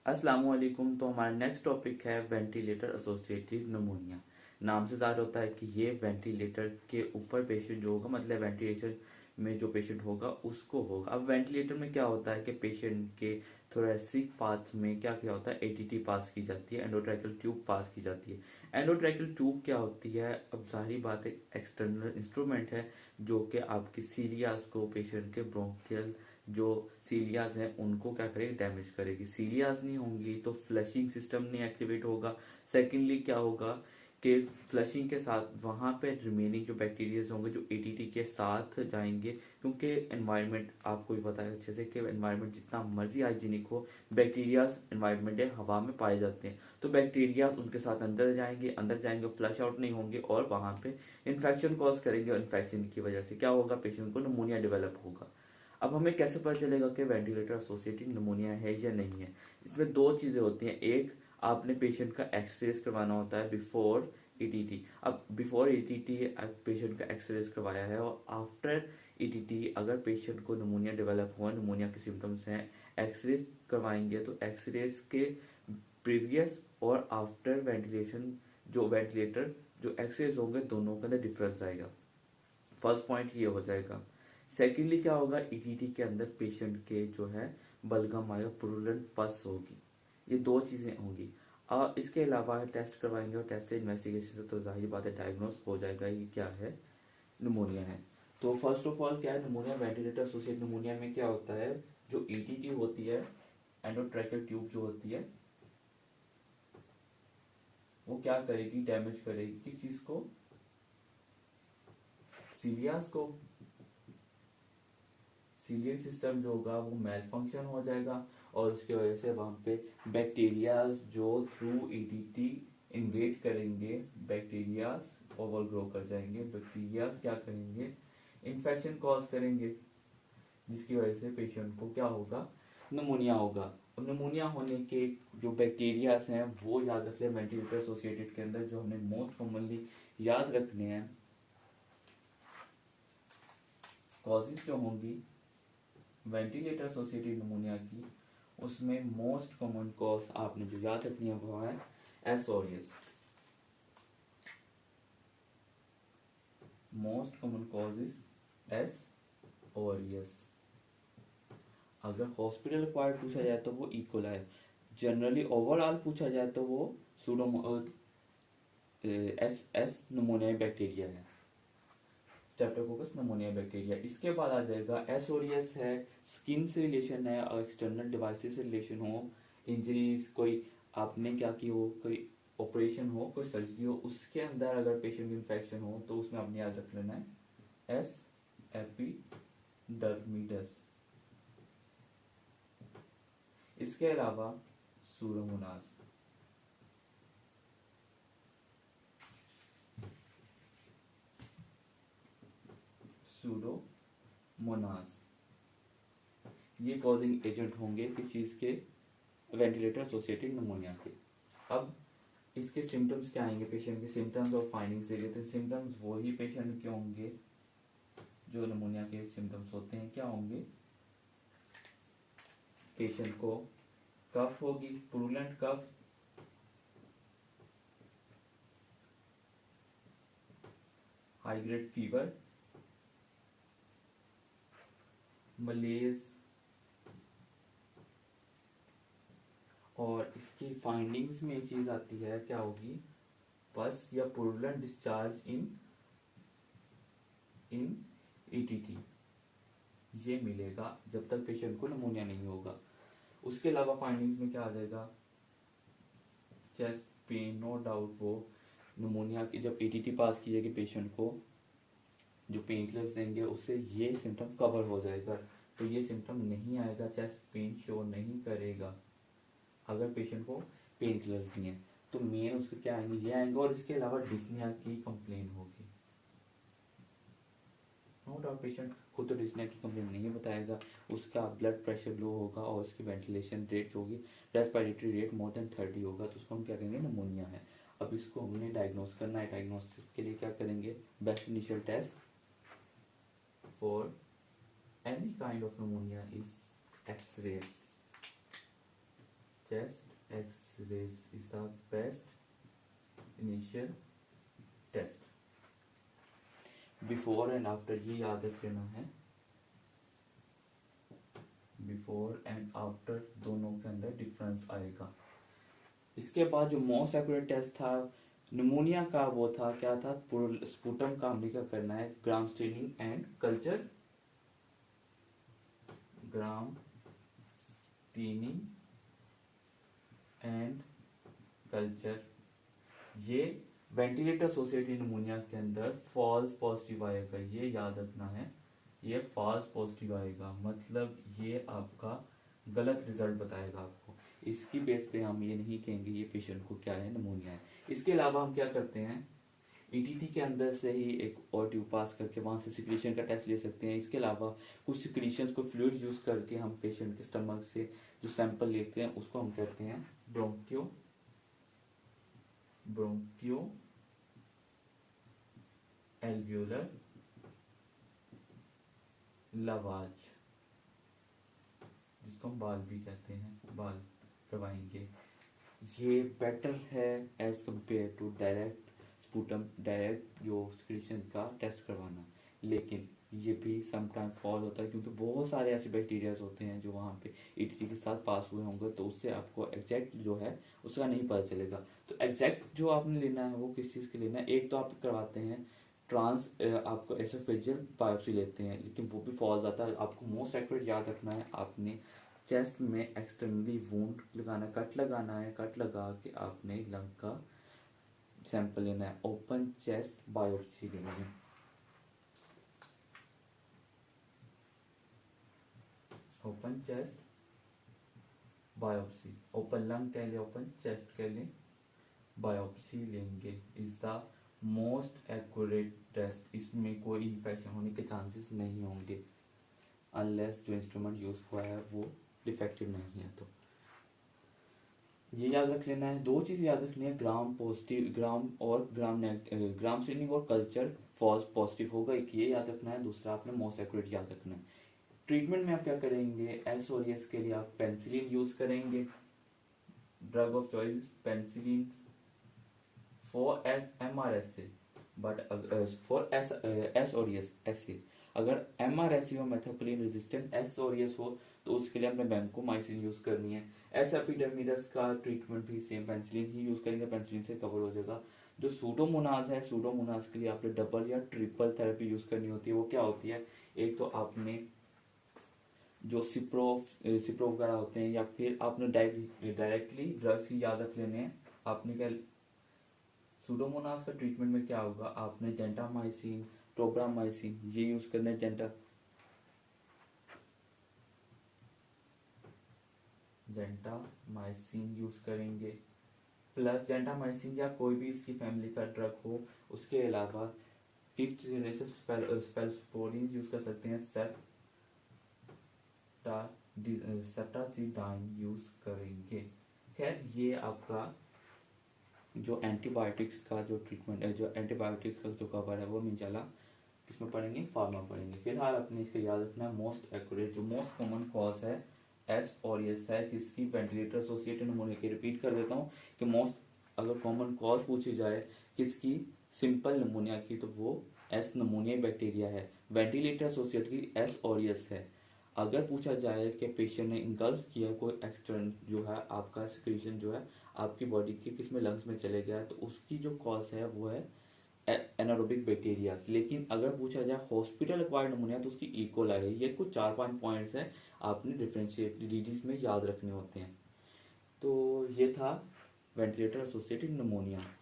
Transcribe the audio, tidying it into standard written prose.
अस्सलाम वालेकुम। तो हमारा नेक्स्ट टॉपिक है वेंटिलेटर एसोसिएटेड निमोनिया। नाम से ज़ाहिर होता है कि ये वेंटिलेटर के ऊपर पेशेंट जो होगा, मतलब वेंटिलेशन में जो पेशेंट होगा उसको होगा। अब वेंटिलेटर में क्या होता है कि पेशेंट के थोरेसिक पाथ में क्या क्या होता है, एटीटी पास की जाती है, एंडोट्रैकियल ट्यूब पास की जाती है। एंडोट्रैकियल ट्यूब क्या होती है? अब सारी बात एक एक्सटर्नल इंस्ट्रूमेंट है जो कि आपकी सीलियास को, पेशेंट के ब्रोंकियल जो सीलियाज हैं उनको क्या करेगी, डैमेज करेगी। सीलियाज नहीं होंगी तो फ्लशिंग सिस्टम नहीं एक्टिवेट होगा। सेकेंडली क्या होगा कि फ्लशिंग के साथ वहां पे रिमेनिंग जो बैक्टीरियाज होंगे जो एटीटी के साथ जाएंगे, क्योंकि एनवायरनमेंट आपको भी पता है अच्छे से कि एनवायरनमेंट जितना मर्जी हाइजीनिक हो, बैक्टीरियाज एनवायरनमेंट है हवा में पाए जाते हैं, तो बैक्टीरिया उनके साथ अंदर जाएंगे, फ्लश आउट नहीं होंगे और वहां पे इन्फेक्शन कॉज करेंगे। और इन्फेक्शन की वजह से क्या होगा, पेशेंट को निमोनिया डेवलप होगा। अब हमें कैसे पता चलेगा कि वेंटिलेटर एसोसिएटेड निमोनिया है या नहीं है? इसमें दो चीजें होती हैं। एक, आपने पेशेंट का एक्सरेज करवाना होता है बिफोर ईटीटी। अब बिफोर ईटीटी पेशेंट का एक्सरेज करवाया है और आफ्टर ईटीटी अगर पेशेंट को निमोनिया डेवलप हुआ, निमोनिया के सिम्टम्स हैं, एक्सरेज करवाएंगे तो एक्सरेज के प्रीवियस और आफ्टर वेंटिलेशन जो वेंटिलेटर जो एक्सरेज होंगे दोनों के अंदर डिफरेंस आएगा। फर्स्ट पॉइंट ये हो जाएगा। सेकेंडली क्या होगा, ईटीटी के अंदर पेशेंट के जो है बलगम आएगा, पुरुलेंट पस होगी। ये दो चीजें होंगी। इसके अलावा टेस्ट करवाएंगे और टेस्ट से इन्वेस्टिगेशन से तो जाहिर बात है डायग्नोस हो जाएगा ये क्या है, निमोनिया है। तो फर्स्ट ऑफ ऑल क्या है निमोनिया, वेंटिलेटर एसोसिएटेड निमोनिया में क्या होता है, जो ईटीटी होती है, एंडोट्रैकियल ट्यूब जो होती है, वो क्या करेगी, डैमेज करेगी किस चीज को, सीलियास को। सीलियन सिस्टम जो होगा वो मेल फंक्शन हो जाएगा और उसकी वजह से वहां पे बैक्टीरियाज जो थ्रू ईटीटी इन्वेट करेंगे, बैक्टीरियाज ओवर ग्रो कर जाएंगे, बैक्टीरियाज क्या करेंगे, इन्फेक्शन कॉज करेंगे, जिसकी वजह से पेशेंट को क्या होगा, निमोनिया होगा। अब निमोनिया होने के जो बैक्टीरियाज हैं वो याद रख ले वेंटिलेटर एसोसिएटेड के अंदर जो हमने मोस्ट कॉमनली याद रखने हैं, कॉजेज जो होंगी वेंटिलेटर एसोसिएटेड निमोनिया की, उसमें मोस्ट कॉमन कॉज आपने जो याद रखनी है वो है S Orius. Most common cause is S Orius. अगर हॉस्पिटल रिक्वायर्ड पूछा जाए तो वो इकोलाई। जनरली ओवरऑल पूछा जाए तो वो pseudo S S pneumonia bacteria है, स्ट्रेप्टोकोकस निमोनिया बैक्टीरिया। इसके बाद आ जाएगा एसोरियस है, स्किन से रिलेशन है और एक्सटर्नल डिवाइसेस से रिलेशन हो, इंजरीज कोई आपने क्या की हो, कोई ऑपरेशन हो, कोई सर्जरी हो, उसके अंदर अगर पेशेंट इन्फेक्शन हो तो उसमें आपने याद रख लेना है एस एपिडर्मिडस। इसके अलावा सूडोमोनास, सूडोमोनास ये कॉजिंग एजेंट होंगे किस चीज के, वेंटिलेटर एसोसिएटेड निमोनिया के। अब इसके सिम्टम्स क्या आएंगे, पेशेंट के सिम्टम्स और फाइंडिंग्स देखे थे। सिम्टम्स वही पेशेंट के होंगे जो निमोनिया के सिम्टम्स होते हैं। क्या होंगे, पेशेंट को कफ होगी, पुरुलेंट कफ, हाई ग्रेड फीवर, मलेज, और इसकी फाइंडिंग्स में एक चीज आती है, क्या होगी, पस या purulent discharge in in ETT, ये मिलेगा जब तक पेशेंट को निमोनिया नहीं होगा। उसके अलावा फाइंडिंग्स में क्या आ जाएगा, चेस्ट पेन, नो डाउट वो निमोनिया की जब एटीटी पास की जाएगी पेशेंट को जो पेन किलर्स देंगे उससे ये सिम्टम कवर हो जाएगा। तो ये सिम्टम नहीं आएगा, चेस्ट पेन शो नहीं करेगा अगर पेशेंट को पेन किलर्स दिए। तो मेन उसके क्या आएंगे, ये आएंगे। और इसके अलावा डिस्निया की कंप्लेन होगी। नो डाउट पेशेंट खुद तो डिस्निया की कंप्लेन नहीं बताएगा, उसका ब्लड प्रेशर लो होगा और उसकी वेंटिलेशन रेट जो होगी, रेस्पिरेटरी रेट मोर देन 30 होगा, तो उसको हम क्या करेंगे, निमोनिया है। अब इसको हमने डायग्नोस करना है। डायग्नोसिस के लिए क्या करेंगे, best initial test for any kind of pneumonia is x-rays. Chest x-rays is the best initial test. Before and after ये याद रख लेना है, बिफोर एंड आफ्टर दोनों के अंदर डिफरेंस आएगा। इसके बाद जो मोस्ट एक्यूरेट टेस्ट था निमोनिया का वो था, क्या था, स्पुटम का हमने क्या करना है, gram staining and culture, gram staining and culture. ये वेंटिलेटर एसोसिएटेड निमोनिया के अंदर फॉल्स पॉजिटिव आएगा, ये याद रखना है, ये फॉल्स पॉजिटिव आएगा, मतलब ये आपका गलत रिजल्ट बताएगा आपको। इसकी बेस पे हम ये नहीं कहेंगे ये पेशेंट को क्या है, निमोनिया है। इसके अलावा हम क्या करते हैं, ईटीटी के अंदर से ही एक और ट्यूब पास करके वहां से सिक्रीशन का टेस्ट ले सकते हैं। इसके अलावा कुछ सिक्रीशंस को फ्लूइड यूज करके हम पेशेंट के स्टमक से जो सैंपल लेते हैं उसको हम कहते हैं ब्रोंकियो एल्वियोलर लवाज, जिसको हम बाल भी कहते हैं, बाल करवाएंगे। ये बेटर है as compare to direct sputum, direct जो सिक्रीशन का टेस्ट करवाना, लेकिन ये भी समटाइम फॉल होता है क्योंकि बहुत सारे ऐसे बैक्टीरियाज होते हैं जो वहाँ पे ईटीटी के साथ पास हुए होंगे, तो उससे आपको एग्जैक्ट जो है उसका नहीं पता चलेगा। तो एग्जैक्ट जो आपने लेना है वो किस चीज़ के लेना है, एक तो आप करवाते हैं ट्रांस आपको एसोफेजियल बायोप्सी लेते हैं, लेकिन वो भी फॉल जाता है। आपको मोस्ट एक्यूरेट याद रखना है, आपने चेस्ट में एक्सटर्नली वूंड लगाना, कट लगाना है, कट लगा के आपने लंग का सैंपल लेना है, ओपन चेस्ट बायोप्सी लेनी है। Open chest biopsy, open lung कह ले, ओपन चेस्ट कह ले, बायोप्सी लेंगे is the most accurate test. इसमें कोई इन्फेक्शन होने के चांसेस नहीं होंगे अनलेस जो इंस्ट्रूमेंट यूज हुआ है वो डिफेक्टिव नहीं है। तो ये याद रख लेना है, दो चीज याद रखनी है, ग्राम पॉजिटिव, ग्राम और ग्राम स्टेनिंग और कल्चर फॉल्स पॉजिटिव होगा, एक ये याद रखना है, दूसरा आपने मोस्ट एक्यूरेट याद रखना है। ट्रीटमेंट में आप क्या करेंगे, एस और एस के लिए आप पेंसिलिन यूज करेंगे, drug of choice penicillin for MRSA, but for S और एस अगर MRSA हो, मेथोक्लिन रेजिस्टेंट एस और एस हो, तो उसके लिए हमने वैंकोमाइसिन यूज करनी है। एस एपिडर्मिडस का ट्रीटमेंट भी सेम पेंसिलिन ही यूज करेंगे, पेंसिलिन से कवर हो जाएगा। जो सूडोमोनाज है, सूडोमोनाज के लिए आपने डबल या ट्रिपल थेरेपी यूज करनी होती है। वो क्या होती है, एक तो आपने जो सिप्रो वगैरह होते हैं, या फिर आपने डायरेक्टली ड्रग्स ही याद रख लेने हैं। आपने क्या सूडोमोनास का ट्रीटमेंट में क्या होगा, आपने जेंटामाइसिन, टोब्रामाइसिन ये यूज करना है, जेंटामाइसिन यूज करेंगे, प्लस जेंटामाइसिन या कोई भी इसकी फैमिली का ड्रग हो। उसके अलावा 5th जनरेशन स्पेल्सपोरिन यूज कर सकते हैं, सेप्टाजीडाइन यूज करेंगे। खैर ये आपका जो एंटीबायोटिक्स का जो ट्रीटमेंट है, जो एंटीबायोटिक्स का जो कवर है वो हम इंशाल्लाह किसमें पढ़ेंगे, फार्मा पढ़ेंगे। फिलहाल अपने इसका याद रखना है मोस्ट एक्यूरेट, जो मोस्ट कॉमन कॉज है एस और एस है किसकी, वेंटिलेटर एसोसिएटेड निमोनिया की। रिपीट कर देता हूँ कि मोस्ट अगर कॉमन कॉज पूछी जाए किसकी, सिंपल निमोनिया की, तो वो एस निमोनिया बैक्टीरिया है। वेंटिलेटर एसोसिएटेड की एस और एस है। अगर पूछा जाए कि पेशेंट ने इंगल्फ किया कोई एक्सटर्न जो है आपका सिक्रीशन जो है आपकी बॉडी के किसमें, लंग्स में चले गया, तो उसकी जो कॉज है वो है एनारोबिक बैक्टीरिया। लेकिन अगर पूछा जाए हॉस्पिटल एक्वायर्ड निमोनिया तो उसकी इकोलाई है। ये कुछ 4-5 पॉइंट्स हैं आपने डिफरेंशिएट डीडीज में याद रखने होते हैं। तो ये था वेंटिलेटर एसोसिएटेड निमोनिया।